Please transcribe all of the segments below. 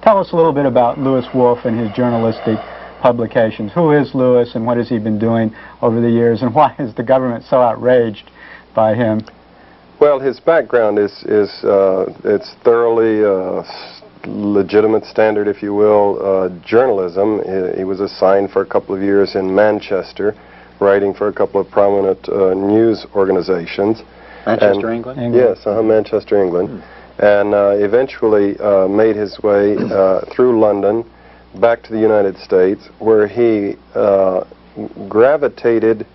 Tell us a little bit about Lewis Wolf and his journalistic publications. Who is Lewis, and what has he been doing over the years, and why is the government so outraged by him? Well, his background is it's thoroughly legitimate, standard, if you will, journalism. He was assigned for a couple of years in Manchester, writing for a couple of prominent news organizations. Manchester, England? Yes, Manchester, England. And eventually made his way through London back to the United States, where he gravitated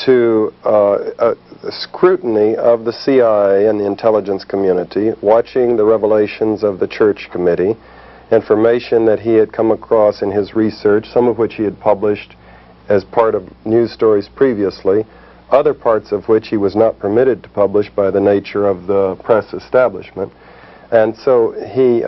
to a scrutiny of the CIA and the intelligence community, watching the revelations of the Church Committee, information that he had come across in his research, some of which he had published as part of news stories previously, other parts of which he was not permitted to publish by the nature of the press establishment. And so he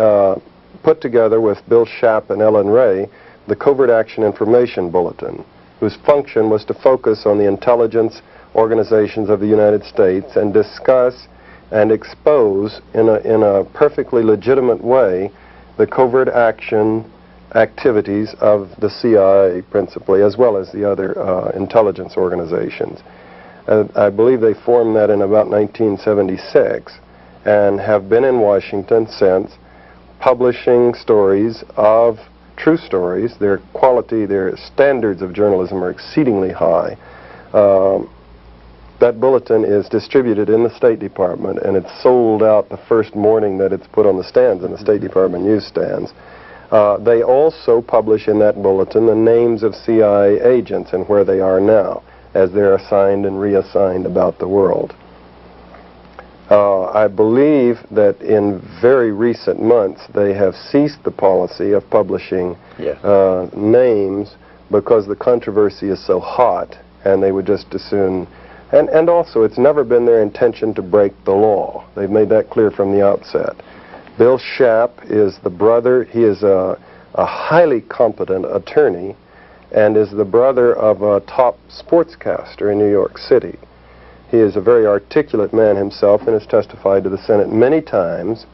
put together with Bill Schaap and Ellen Ray the Covert Action Information Bulletin, whose function was to focus on the intelligence organizations of the United States and discuss and expose in a perfectly legitimate way the covert action activities of the CIA principally, as well as the other intelligence organizations. I believe they formed that in about 1976 and have been in Washington since, publishing stories of true stories. Their quality, their standards of journalism are exceedingly high. That bulletin is distributed in the State Department, and it's sold out the first morning that it's put on the stands in the State Department newsstands. They also publish in that bulletin the names of CIA agents and where they are now, as they're assigned and reassigned about the world. I believe that in very recent months they have ceased the policy of publishing names because the controversy is so hot, and they would just as soon... And also, it's never been their intention to break the law. They've made that clear from the outset. Bill Schaap is the brother. He is a highly competent attorney and is the brother of a top sportscaster in New York City. He is a very articulate man himself and has testified to the Senate many times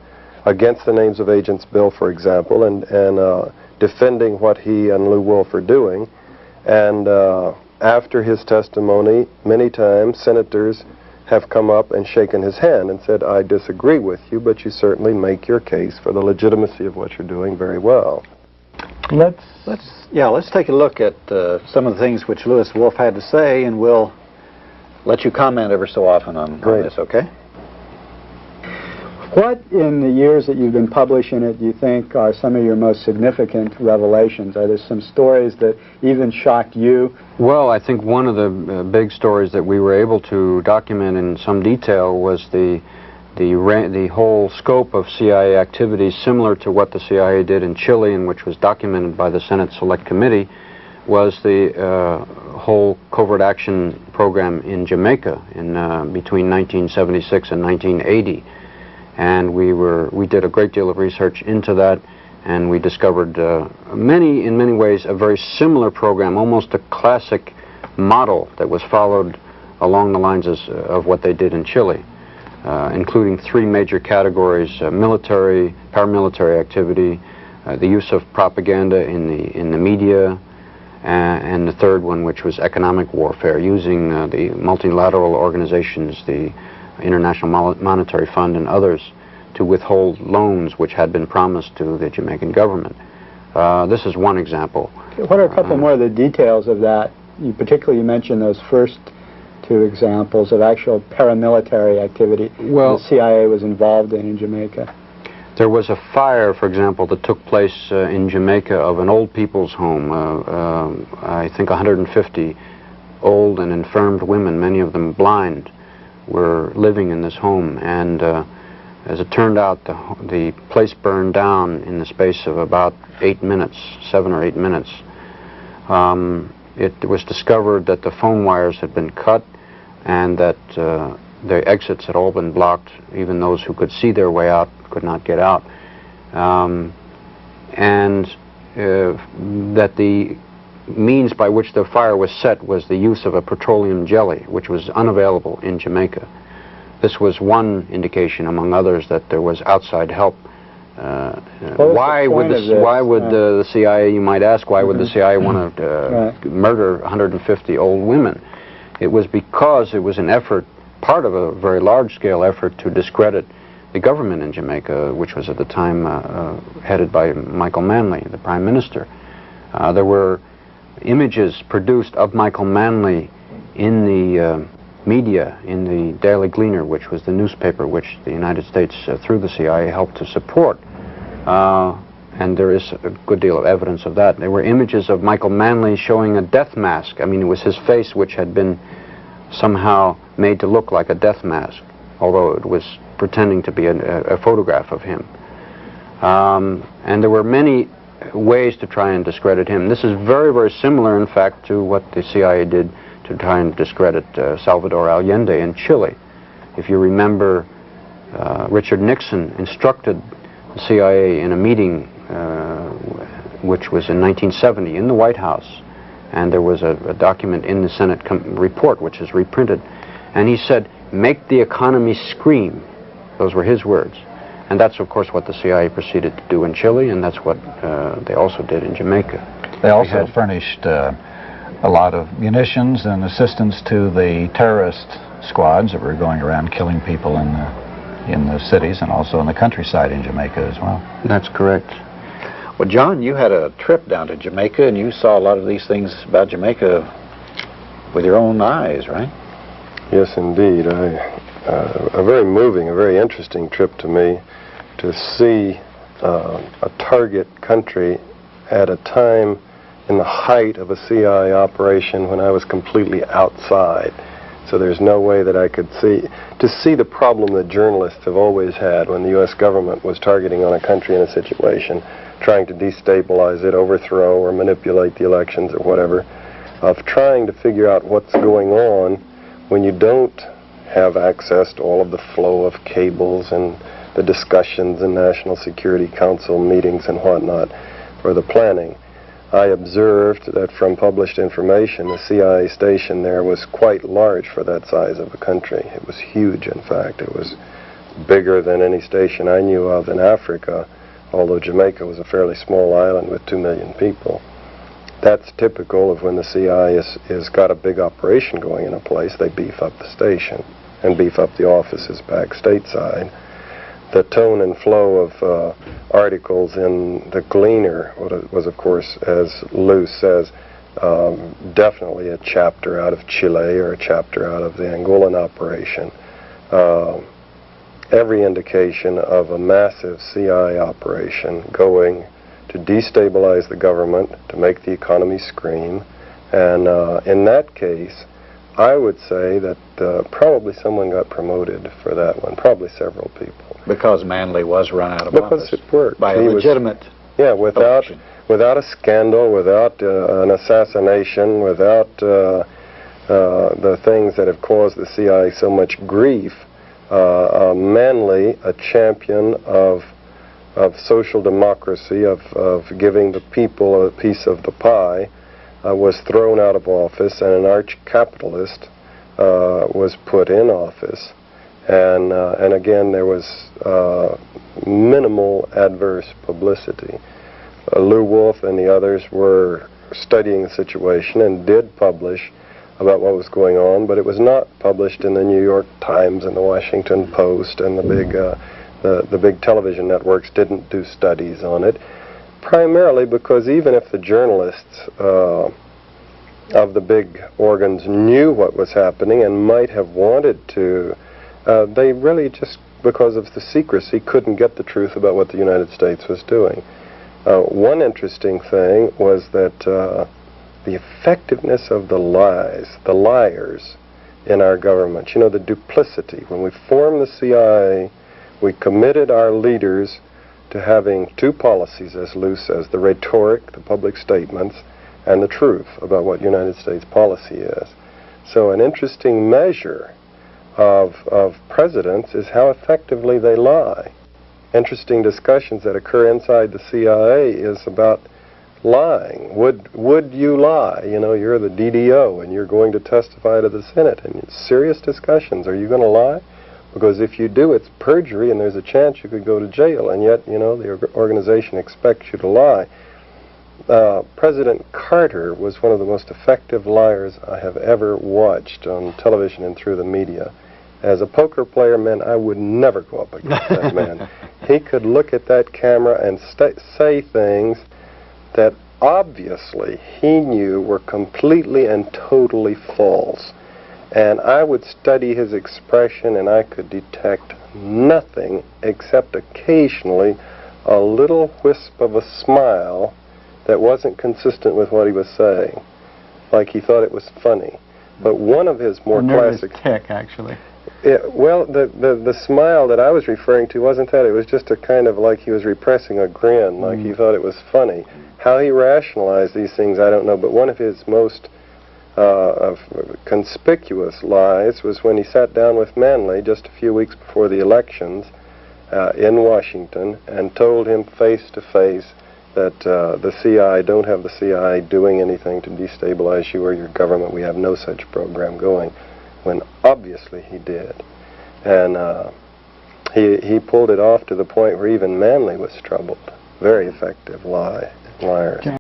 against the names of Agents Bill, for example, and defending what he and Lew Wolf are doing. And after his testimony, many times senators have come up and shaken his hand and said, I disagree with you, but you certainly make your case for the legitimacy of what you're doing very well. Let's take a look at some of the things which Lewis Wolf had to say, and we'll let you comment ever so often on this, okay? What, in the years that you've been publishing it, do you think are some of your most significant revelations? Are there some stories that even shocked you? Well, I think one of the big stories that we were able to document in some detail was the whole scope of CIA activities, similar to what the CIA did in Chile, and which was documented by the Senate Select Committee, was the whole covert action program in Jamaica in between 1976 and 1980. And we did a great deal of research into that, and we discovered in many ways a very similar program, almost a classic model that was followed along the lines of what they did in Chile, including three major categories: military, paramilitary activity, the use of propaganda in the media, and the third one, which was economic warfare, using the multilateral organizations, the International Monetary Fund and others, to withhold loans which had been promised to the Jamaican government. This is one example. What are a couple more of the details of that? Particularly, you mentioned those first two examples of actual paramilitary activity the CIA was involved in Jamaica. There was a fire, for example, that took place in Jamaica of an old people's home. I think 150 old and infirmed women, many of them blind, were living in this home, and as it turned out, the place burned down in the space of about 8 minutes, 7 or 8 minutes. It was discovered that the phone wires had been cut and that the exits had all been blocked. Even those who could see their way out could not get out. And that the means by which the fire was set was the use of a petroleum jelly, which was unavailable in Jamaica. This was one indication, among others, that there was outside help why would the CIA, you might ask, why would the CIA want to murder 150 old women? It was because it was an effort, part of a very large-scale effort to discredit the government in Jamaica, which was at the time headed by Michael Manley, the Prime Minister. There were images produced of Michael Manley in the media, in the Daily Gleaner, which was the newspaper which the United States, through the CIA, helped to support. And there is a good deal of evidence of that. There were images of Michael Manley showing a death mask. I mean, it was his face which had been somehow made to look like a death mask, although it was pretending to be a photograph of him. And there were many ways to try and discredit him. This is very, very similar, in fact, to what the CIA did to try and discredit Salvador Allende in Chile. If you remember, Richard Nixon instructed the CIA in a meeting which was in 1970 in the White House, and there was a document in the Senate report which is reprinted, and he said, "Make the economy scream." Those were his words. And that's, of course, what the CIA proceeded to do in Chile, and that's what they also did in Jamaica. They also furnished a lot of munitions and assistance to the terrorist squads that were going around killing people in the cities and also in the countryside in Jamaica as well. That's correct. Well, John, you had a trip down to Jamaica, and you saw a lot of these things about Jamaica with your own eyes, right? Yes, indeed. A very moving, a very interesting trip to me to see a target country at a time in the height of a CIA operation when I was completely outside. So there's no way that I could see the problem that journalists have always had when the U.S. government was targeting on a country in a situation, trying to destabilize it, overthrow, or manipulate the elections or whatever, of trying to figure out what's going on when you don't have access to all of the flow of cables and the discussions in National Security Council meetings and whatnot for the planning. I observed that from published information, the CIA station there was quite large for that size of a country. It was huge, in fact. It was bigger than any station I knew of in Africa, although Jamaica was a fairly small island with 2 million people. That's typical of when the CIA has got a big operation going in a place. They beef up the station and beef up the offices back stateside. The tone and flow of articles in the Gleaner was, of course, as Lou says, definitely a chapter out of Chile or a chapter out of the Angolan operation. Every indication of a massive CIA operation going to destabilize the government, to make the economy scream, and in that case, I would say that probably someone got promoted for that one, probably several people. Because Manley was run out of office. Because it worked. By a legitimate election. Without a scandal, without an assassination, without the things that have caused the CIA so much grief, Manley, a champion of social democracy, of giving the people a piece of the pie, was thrown out of office, and an arch-capitalist was put in office. And again, there was minimal adverse publicity. Lew Wolf and the others were studying the situation and did publish about what was going on, but it was not published in the New York Times and the Washington Post, and the big television networks didn't do studies on it, primarily because even if the journalists of the big organs knew what was happening and might have wanted to, they really, just because of the secrecy, couldn't get the truth about what the United States was doing. One interesting thing was that the effectiveness of the liars in our government, you know, the duplicity. When we formed the CIA, we committed our leaders to having two policies, as Lou says, the rhetoric, the public statements, and the truth about what United States policy is. So an interesting measure of presidents is how effectively they lie. Interesting discussions that occur inside the CIA is about lying. Would you lie? You know, you're the DDO and you're going to testify to the Senate, and serious discussions. Are you going to lie? Because if you do, it's perjury, and there's a chance you could go to jail, and yet, you know, the organization expects you to lie. President Carter was one of the most effective liars I have ever watched on television and through the media. As a poker player, man, I would never go up against that man. He could look at that camera and say things that obviously he knew were completely and totally false. And I would study his expression, and I could detect nothing except occasionally a little wisp of a smile that wasn't consistent with what he was saying, like he thought it was funny. But one of his more classic tick, actually. Yeah, well, the smile that I was referring to wasn't that. It was just a kind of like he was repressing a grin, like he thought it was funny. How he rationalized these things, I don't know. But one of his most conspicuous lies was when he sat down with Manley just a few weeks before the elections in Washington and told him face to face that the CIA, don't have the CIA doing anything to destabilize you or your government. We have no such program going, when obviously he did. And he pulled it off to the point where even Manley was troubled. Very effective liars.